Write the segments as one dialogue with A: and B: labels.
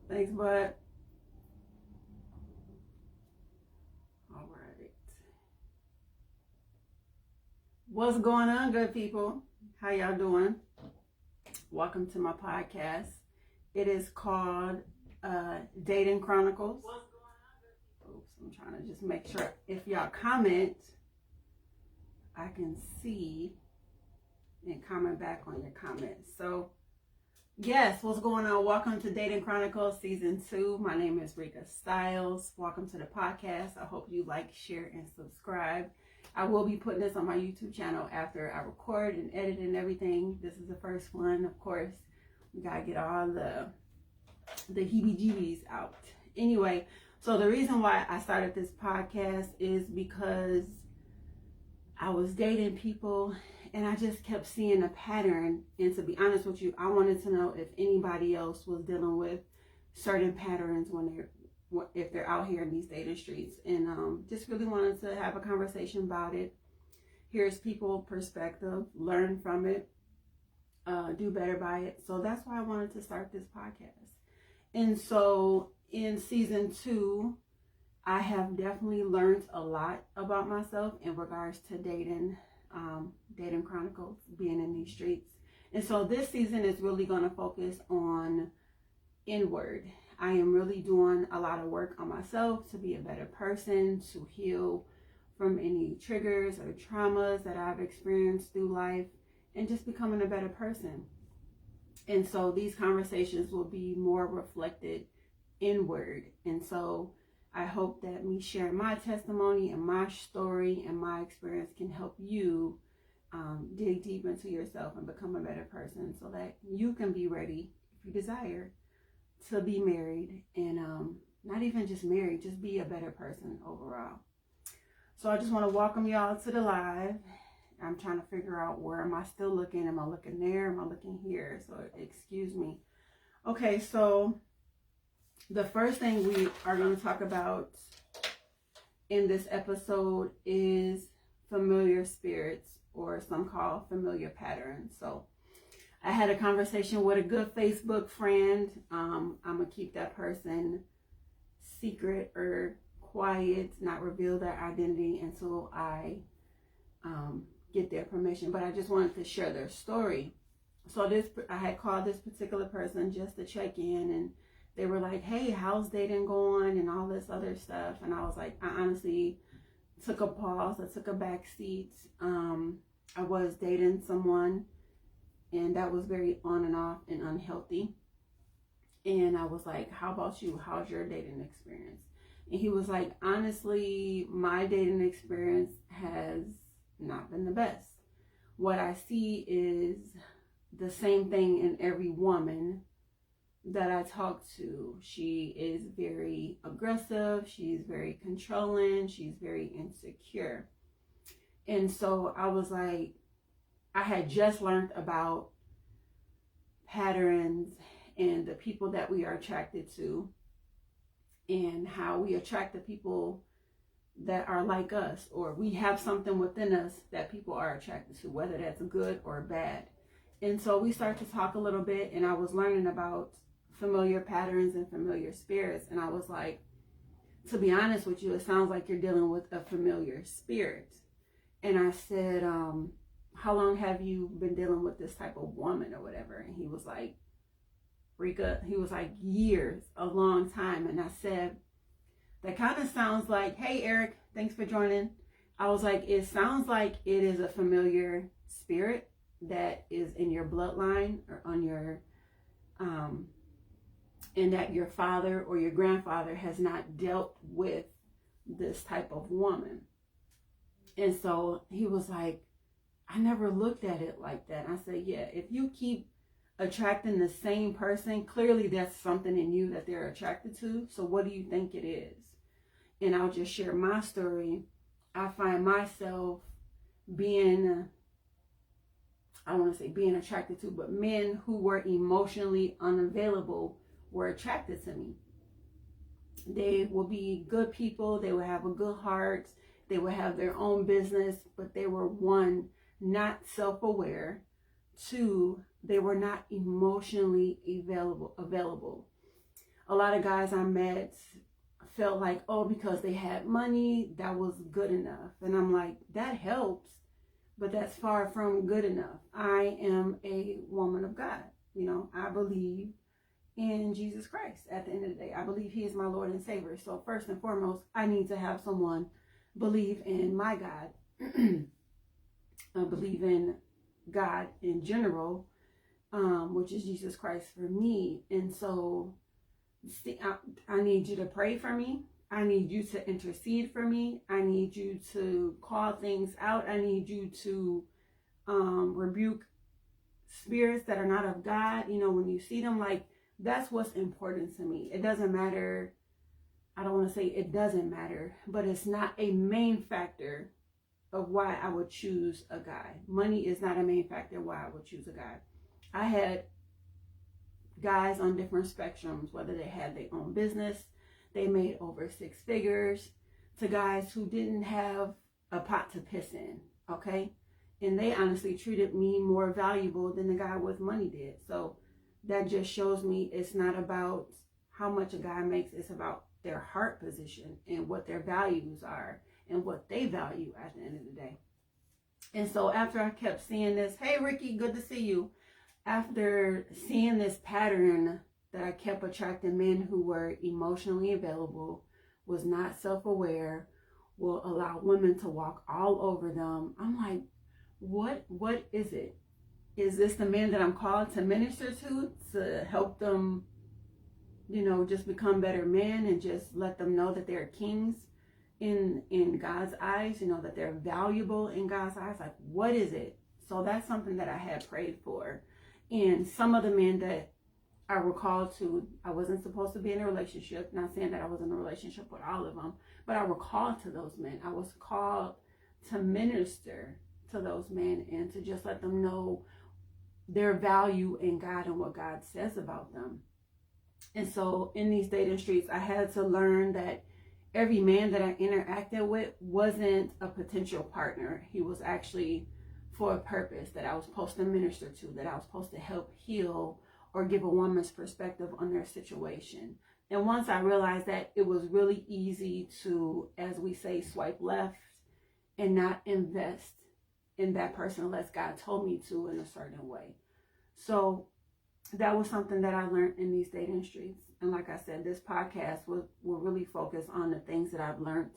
A: Thanks, bud. All right. What's going on, good people? How y'all doing? Welcome to my podcast. It is called Dating Chronicles. Oops, I'm trying to just make sure if y'all comment, I can see and comment back on your comments. So, yes, what's going on? Welcome to Dating Chronicles Season 2. My name is Rika Styles. Welcome to the podcast. I hope you like, share, and subscribe. I will be putting this on my YouTube channel after I record and edit and everything. This is the first one, of course. We gotta get all the heebie-jeebies out. Anyway, so the reason why I started this podcast is because I was dating people and I just kept seeing a pattern. And to be honest with you, I wanted to know if anybody else was dealing with certain patterns if they're out here in these dating streets. And just really wanted to have a conversation about it. Here's people's perspective, learn from it, do better by it. So that's why I wanted to start this podcast. And so in Season 2, I have definitely learned a lot about myself in regards to dating chronicles, being in these streets. And so this season is really going to focus on inward. I am really doing a lot of work on myself to be a better person, to heal from any triggers or traumas that I've experienced through life, and just becoming a better person. And so these conversations will be more reflected inward. And so I hope that me sharing my testimony and my story and my experience can help you dig deep into yourself and become a better person so that you can be ready, if you desire, to be married. And not even just married, just be a better person overall. So I just want to welcome y'all to the live. I'm trying to figure out, where am I still looking? Am I looking there? Am I looking here? So excuse me. Okay, so the first thing we are going to talk about in this episode is familiar spirits, or some call familiar patterns. So I had a conversation with a good Facebook friend. I'm going to keep that person secret or quiet, not reveal their identity until I get their permission. But I just wanted to share their story. So I had called this particular person just to check in, and they were like, hey, how's dating going and all this other stuff. And I was like, I honestly took a pause. I took a back seat. I was dating someone, and that was very on and off and unhealthy. And I was like, how about you? How's your dating experience? And he was like, honestly, my dating experience has not been the best. What I see is the same thing in every woman that I talk to. She is very aggressive. She's very controlling. She's very insecure. And so I was like, I had just learned about patterns and the people that we are attracted to, and how we attract the people that are like us, or we have something within us that people are attracted to, whether that's good or bad. And so we started to talk a little bit, and I was learning about familiar patterns and familiar spirits. And I was like, to be honest with you, it sounds like you're dealing with a familiar spirit. And I said, how long have you been dealing with this type of woman or whatever? And he was like, Rika, he was like, years, a long time. And I said, that kind of sounds like, hey, Eric, thanks for joining. I was like, it sounds like it is a familiar spirit that is in your bloodline or on your, and that your father or your grandfather has not dealt with this type of woman. And so he was like, I never looked at it like that. And I said, yeah, if you keep attracting the same person, clearly that's something in you that they're attracted to. So what do you think it is? And I'll just share my story. I find myself being, I don't want to say being attracted to, but men who were emotionally unavailable were attracted to me. They will be good people. They will have a good heart. They will have their own business, but they were, one, not self-aware. Two, they were not emotionally available. a lot of guys I met felt like, oh, because they had money, that was good enough. And I'm like, that helps, but that's far from good enough. I am a woman of God. You know, I believe in Jesus Christ at the end of the day. I believe he is my Lord and Savior. So first and foremost, I need to have someone believe in my God. I believe in God in general, which is Jesus Christ for me. And so I need you to pray for me. I need you to intercede for me. I need you to call things out. I need you to rebuke spirits that are not of God. You know, when you see them, like, that's what's important to me. It doesn't matter. I don't want to say it doesn't matter, but it's not a main factor of why I would choose a guy. Money is not a main factor why I would choose a guy. I had guys on different spectrums, whether they had their own business, they made over 6 figures, to guys who didn't have a pot to piss in, okay? And they honestly treated me more valuable than the guy with money did. So that just shows me it's not about how much a guy makes, it's about their heart position and what their values are and what they value at the end of the day. And so after I kept seeing this, hey Ricky, good to see you. After seeing this pattern that I kept attracting men who were emotionally available, was not self-aware, will allow women to walk all over them, I'm like, what is it? Is this the man that I'm called to minister to help them, you know, just become better men and just let them know that they're kings in God's eyes, you know, that they're valuable in God's eyes? Like, what is it? So that's something that I had prayed for. And some of the men that I were called to, I wasn't supposed to be in a relationship, not saying that I was in a relationship with all of them, but I were called to those men. I was called to minister to those men and to just let them know their value in God and what God says about them. And so in these dating streets, I had to learn that every man that I interacted with wasn't a potential partner. He was actually for a purpose that I was supposed to minister to, that I was supposed to help heal or give a woman's perspective on their situation. And once I realized that, it was really easy to, as we say, swipe left and not invest in that person unless God told me to in a certain way. So that was something that I learned in these dating streets. And like I said, this podcast will really focus on the things that I've learned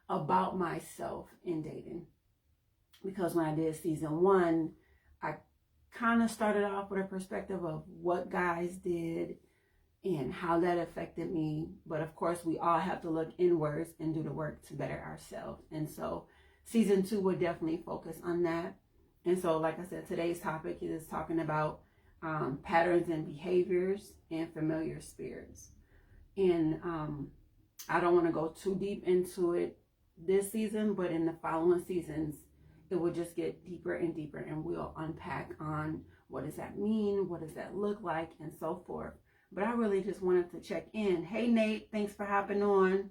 A: about myself in dating. Because when I did season 1, I kind of started off with a perspective of what guys did and how that affected me. But of course, we all have to look inwards and do the work to better ourselves. And so season 2 would definitely focus on that. And so, like I said, today's topic is talking about patterns and behaviors and familiar spirits. And I don't want to go too deep into it this season, but in the following seasons, it will just get deeper and deeper, and we'll unpack on what does that mean, what does that look like, and so forth. But I really just wanted to check in. Hey Nate, thanks for hopping on.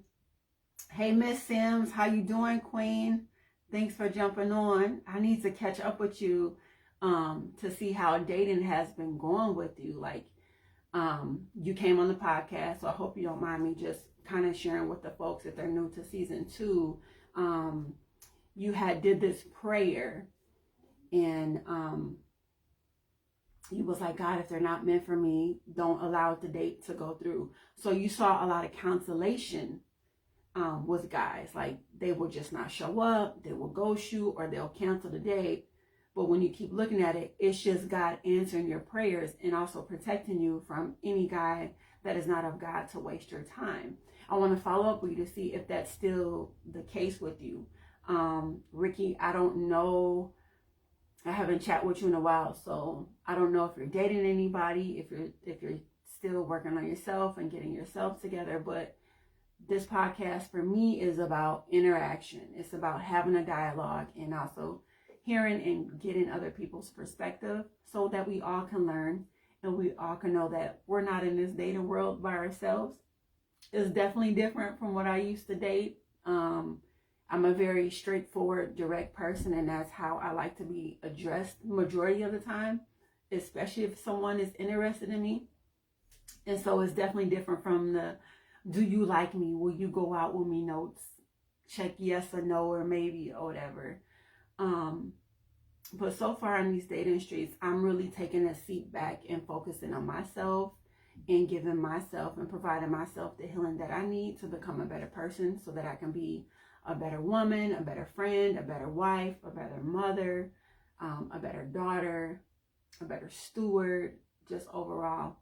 A: Hey Miss Sims, how you doing, Queen? Thanks for jumping on. I need to catch up with you to see how dating has been going with you. Like, you came on the podcast, so I hope you don't mind me just kind of sharing with the folks if they're new to season 2. You did this prayer, and you was like, God, if they're not meant for me, don't allow the date to go through. So you saw a lot of cancellation with guys. Like, they will just not show up, they will ghost you, or they'll cancel the date. But when you keep looking at it, it's just God answering your prayers and also protecting you from any guy that is not of God to waste your time. I want to follow up with you to see if that's still the case with you. Ricky, I don't know. I haven't chatted with you in a while, so I don't know if you're dating anybody, if you're still working on yourself and getting yourself together. But this podcast for me is about interaction. It's about having a dialogue and also hearing and getting other people's perspective so that we all can learn and we all can know that we're not in this dating world by ourselves. It's definitely different from what I used to date. I'm a very straightforward, direct person, and that's how I like to be addressed majority of the time, especially if someone is interested in me. And so it's definitely different from the, do you like me? Will you go out with me notes? Check yes or no or maybe or whatever. But so far on these dating streets, I'm really taking a seat back and focusing on myself and giving myself and providing myself the healing that I need to become a better person so that I can be a better woman, a better friend, a better wife, a better mother, a better daughter, a better steward, just overall.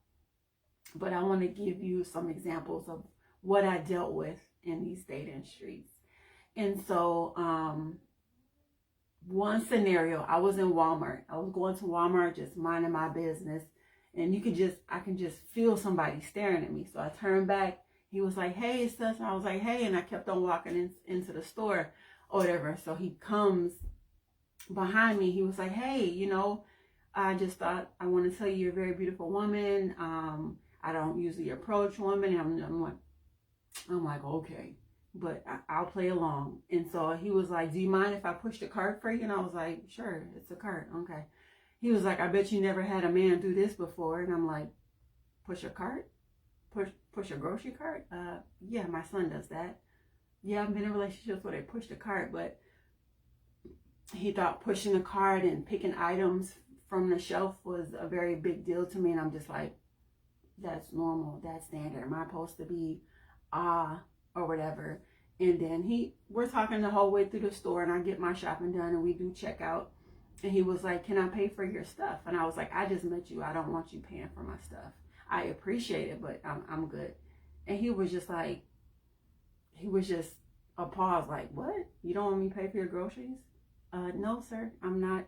A: But I want to give you some examples of what I dealt with in these dating streets. And so, one scenario, I was in Walmart. I was going to Walmart, just minding my business. And I can just feel somebody staring at me. So I turned back. He was like, hey, sis. I was like, hey. And I kept on walking into the store or whatever. So he comes behind me. He was like, hey, I just thought I want to tell you you're a very beautiful woman. I don't usually approach women. I'm like, okay, but I'll play along. And so he was like, do you mind if I push the cart for you? And I was like, sure, it's a cart. Okay. He was like, I bet you never had a man do this before. And I'm like, push a cart? Push a grocery cart? Yeah, my son does that. Yeah, I've been in relationships where they push the cart, but he thought pushing a cart and picking items from the shelf was a very big deal to me. And I'm just like, that's normal, that's standard. Am I supposed to be or whatever? And then we're talking the whole way through the store, and I get my shopping done and we do check out. And he was like, can I pay for your stuff? And I was like, I just met you. I don't want you paying for my stuff. I appreciate it, but I'm good. And he was just a pause, like, what? You don't want me to pay for your groceries? No, sir, I'm not.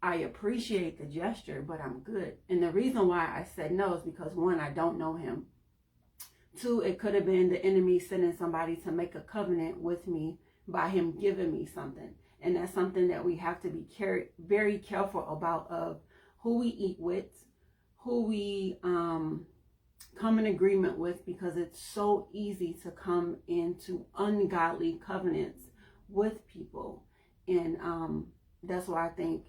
A: I appreciate the gesture, but I'm good. And the reason why I said no is because, one, I don't know him. Two, it could have been the enemy sending somebody to make a covenant with me by him giving me something. And that's something that we have to be very careful about, of who we eat with, who we come in agreement with, because it's so easy to come into ungodly covenants with people. And that's why I think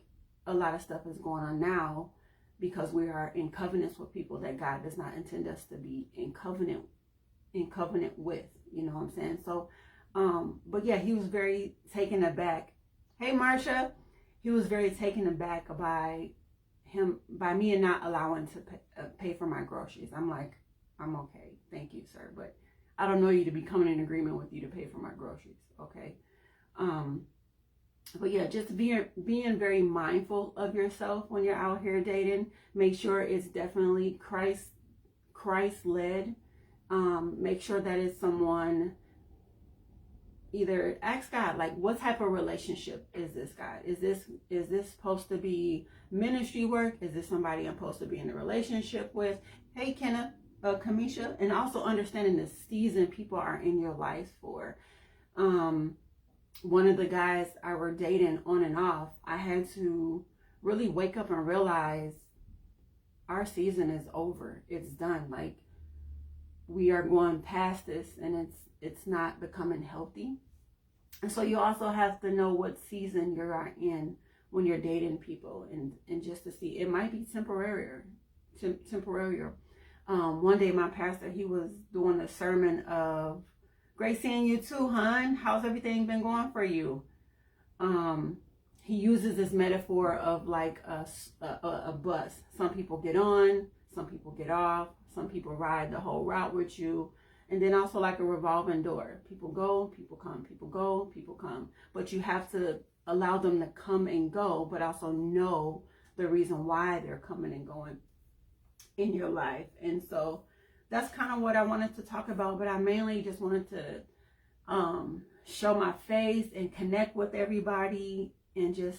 A: a lot of stuff is going on now, because we are in covenants with people that God does not intend us to be in covenant with, you know what I'm saying? So, but yeah, he was very taken aback. Hey, Marsha. He was very taken aback by me and not allowing to pay for my groceries. I'm like, I'm okay. Thank you, sir. But I don't know you to be coming in agreement with you to pay for my groceries. Okay. But yeah, just being very mindful of yourself when you're out here dating. Make sure it's definitely Christ-led. Make sure that it's someone, either ask God, like, what type of relationship is this, God? Is this supposed to be ministry work? Is this somebody I'm supposed to be in a relationship with? Hey, Kenneth, Kamisha, and also understanding the season people are in your life for. One of the guys I were dating on and off, I had to really wake up and realize our season is over. It's done. Like, we are going past this, and it's not becoming healthy. And so you also have to know what season you're in when you're dating people, and just to see, it might be temporary. One day my pastor, he was doing a sermon of, great seeing you too, hon. How's everything been going for you? He uses this metaphor of like a bus. Some people get on, some people get off, some people ride the whole route with you. And then also like a revolving door. People go, people come, people go, people come. But you have to allow them to come and go, but also know the reason why they're coming and going in your life. And so that's kind of what I wanted to talk about, but I mainly just wanted to show my face and connect with everybody and just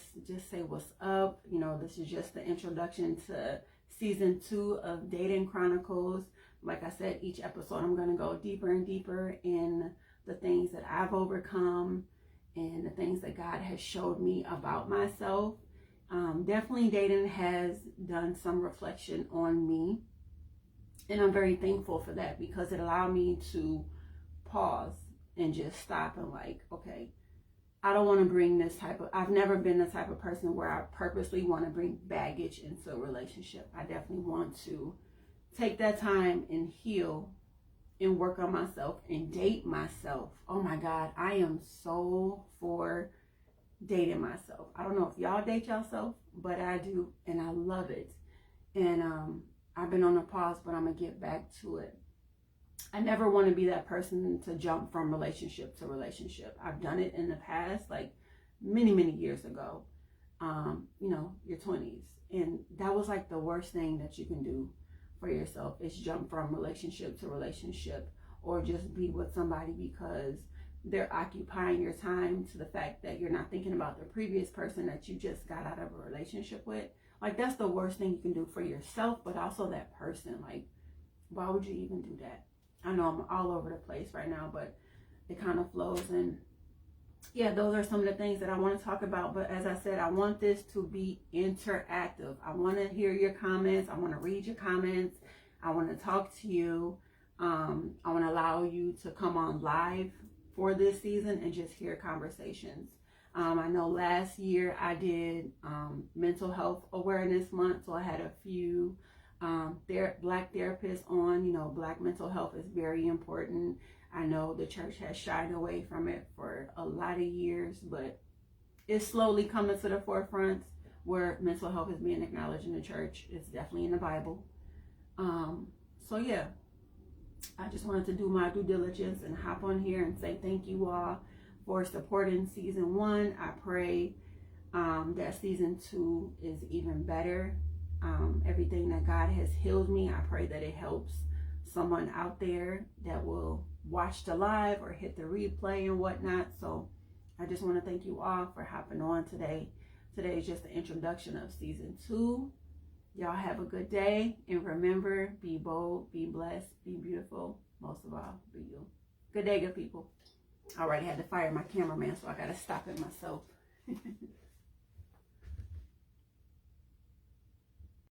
A: say what's up. You know, this is just the introduction to season 2 of Dating Chronicles. Like I said, each episode I'm going to go deeper and deeper in the things that I've overcome and the things that God has showed me about myself. Definitely dating has done some reflection on me. And I'm very thankful for that, because it allowed me to pause and just stop and like, okay, I don't want to bring I've never been the type of person where I purposely want to bring baggage into a relationship. I definitely want to take that time and heal and work on myself and date myself. Oh my God, I am so for dating myself. I don't know if y'all date yourself, but I do, and I love it. And I've been on a pause, but I'm gonna get back to it. I never want to be that person to jump from relationship to relationship. I've done it in the past, like many years ago. You know, your 20s, and that was like the worst thing that you can do for yourself, is jump from relationship to relationship, or just be with somebody because they're occupying your time, to the fact that you're not thinking about the previous person that you just got out of a relationship with. Like, that's the worst thing you can do for yourself, but also that person. Like, why would you even do that? I know I'm all over the place right now, but it kind of flows. And yeah, those are some of the things that I want to talk about. But as I said, I want this to be interactive. I want to hear your comments. I want to read your comments. I want to talk to you. I want to allow you to come on live for this season and just hear conversations. I know last year I did Mental Health Awareness Month, so I had a few Black therapists on. You know, Black mental health is very important. I know the church has shied away from it for a lot of years, but it's slowly coming to the forefront where mental health is being acknowledged in the church. It's definitely in the Bible. So yeah, I just wanted to do my due diligence and hop on here and say thank you all for supporting season 1. I pray that season 2 is even better. Everything that God has healed me, I pray that it helps someone out there that will watch the live or hit the replay and whatnot. So I just want to thank you all for hopping on today. Today is just the introduction of season 2. Y'all have a good day, and remember, be bold, be blessed, be beautiful, most of all, be you. Good day, good people. All right, I had to fire my cameraman, so I got to stop it myself.